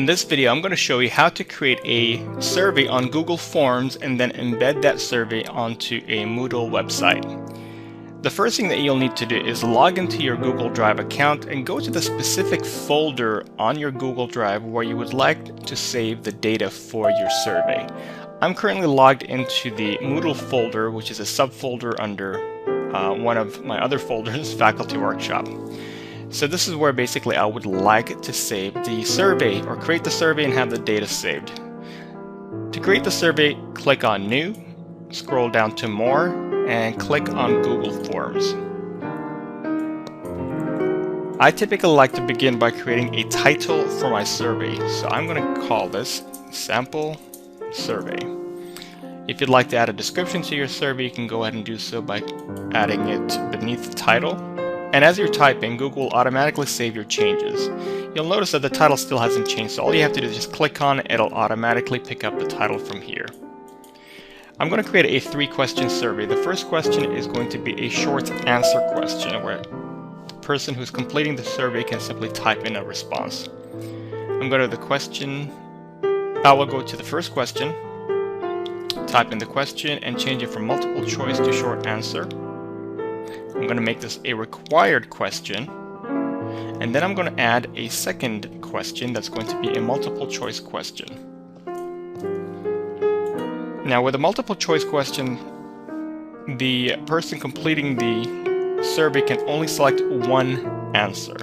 In this video, I'm going to show you how to create a survey on Google Forms and then embed that survey onto a Moodle website. The first thing that you'll need to do is log into your Google Drive account and go to the specific folder on your Google Drive where you would like to save the data for your survey. I'm currently logged into the Moodle folder, which is a subfolder under one of my other folders, Faculty Workshop. So this is where basically I would like to save the survey or create the survey and have the data saved. To create the survey, click on New, scroll down to More, and click on Google Forms. I typically like to begin by creating a title for my survey. So I'm going to call this Sample Survey. If you'd like to add a description to your survey, you can go ahead and do so by adding it beneath the title. And as you're typing, Google will automatically save your changes. You'll notice that the title still hasn't changed, so all you have to do is just click on it, it'll automatically pick up the title from here. I'm going to create a 3-question survey. The first question is going to be a short answer question where the person who's completing the survey can simply type in a response. I'm going to the question, I will go to the first question, type in the question and change it from multiple choice to short answer. I'm going to make this a required question, and then I'm going to add a second question that's going to be a multiple choice question. Now with a multiple choice question, the person completing the survey can only select one answer.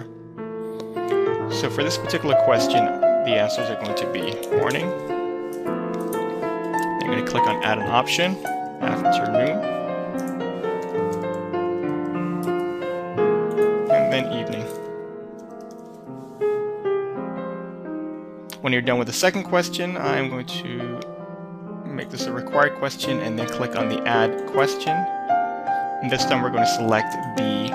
So for this particular question, the answers are going to be morning. I'm going to click on add an option, afternoon, and then evening. When you're done with the second question, I'm going to make this a required question and then click on the add question. And this time we're going to select the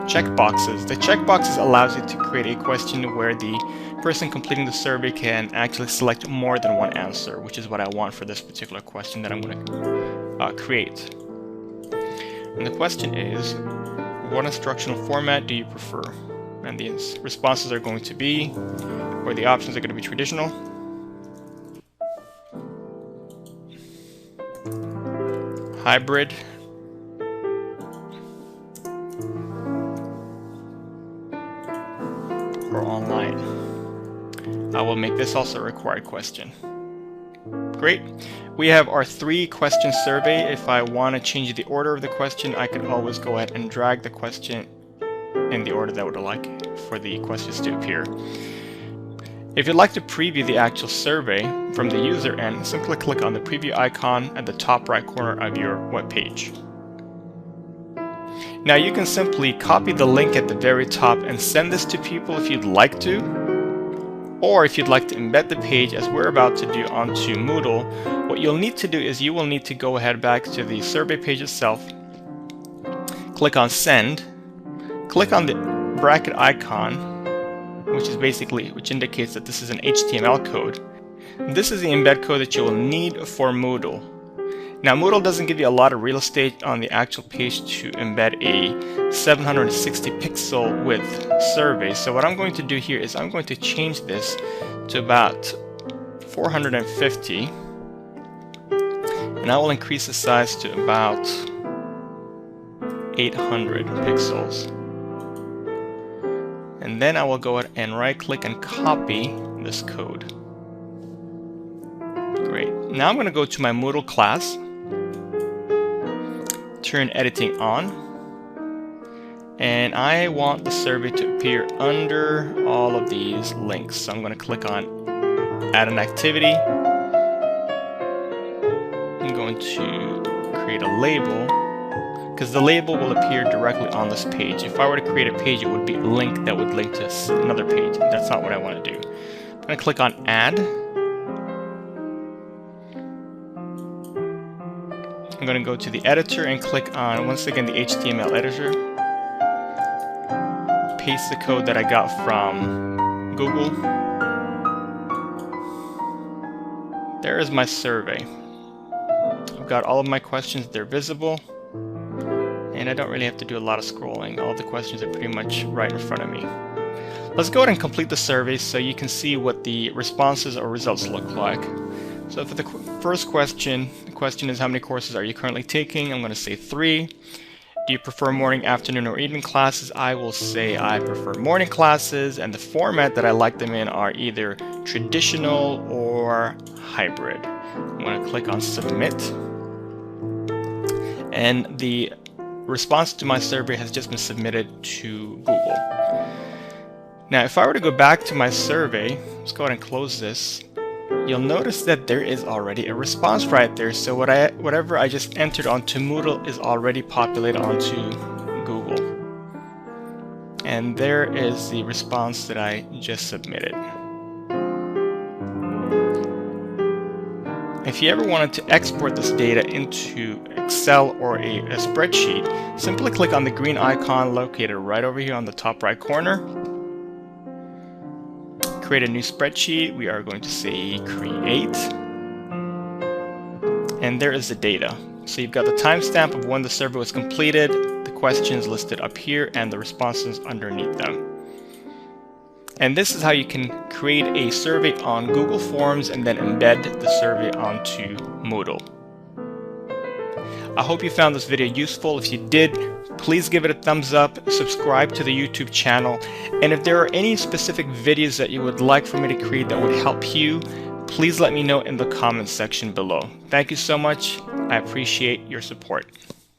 checkboxes. The checkboxes allows you to create a question where the person completing the survey can actually select more than one answer, which is what I want for this particular question that I'm going to create. And the question is, what instructional format do you prefer? And the responses are going to be, or the options are going to be traditional, hybrid, or online. I will make this also a required question. Great. We have our 3-question survey. If I want to change the order of the question, I can always go ahead and drag the question in the order that I would like for the questions to appear. If you'd like to preview the actual survey from the user end, simply click on the preview icon at the top right corner of your web page. Now you can simply copy the link at the very top and send this to people if you'd like to, or if you'd like to embed the page as we're about to do onto Moodle, what you'll need to do is you will need to go ahead back to the survey page itself, click on send, click on the bracket icon, which indicates that this is an HTML code. This is the embed code that you will need for Moodle. Now Moodle doesn't give you a lot of real estate on the actual page to embed a 760 pixel width survey. So what I'm going to do here is I'm going to change this to about 450, and I will increase the size to about 800 pixels. And then I will go ahead and right click and copy this code. Great. Now I'm going to go to my Moodle class, turn editing on, and I want the survey to appear under all of these links. So I'm going to click on add an activity. I'm going to create a label, because the label will appear directly on this page. If I were to create a page, it would be a link that would link to another page. That's not what I want to do. I'm going to click on add. I'm going to go to the editor and click on, once again, the HTML editor. Paste the code that I got from Google. There is my survey. I've got all of my questions, they're visible. And I don't really have to do a lot of scrolling. All the questions are pretty much right in front of me. Let's go ahead and complete the survey so you can see what the responses or results look like. So for the first question, the question is, how many courses are you currently taking? I'm going to say 3. Do you prefer morning, afternoon, or evening classes? I will say I prefer morning classes, and the format that I like them in are either traditional or hybrid. I'm going to click on Submit. And the response to my survey has just been submitted to Google. Now, if I were to go back to my survey, let's go ahead and close this. You'll notice that there is already a response right there. So whatever I just entered onto Moodle is already populated onto Google. And there is the response that I just submitted. If you ever wanted to export this data into Excel or a spreadsheet, simply click on the green icon located right over here on the top right corner. Create a new spreadsheet. We are going to say create. And there is the data. So you've got the timestamp of when the survey was completed, the questions listed up here, and the responses underneath them. And this is how you can create a survey on Google Forms and then embed the survey onto Moodle. I hope you found this video useful. If you did, please give it a thumbs up, subscribe to the YouTube channel, and if there are any specific videos that you would like for me to create that would help you, please let me know in the comments section below. Thank you so much. I appreciate your support.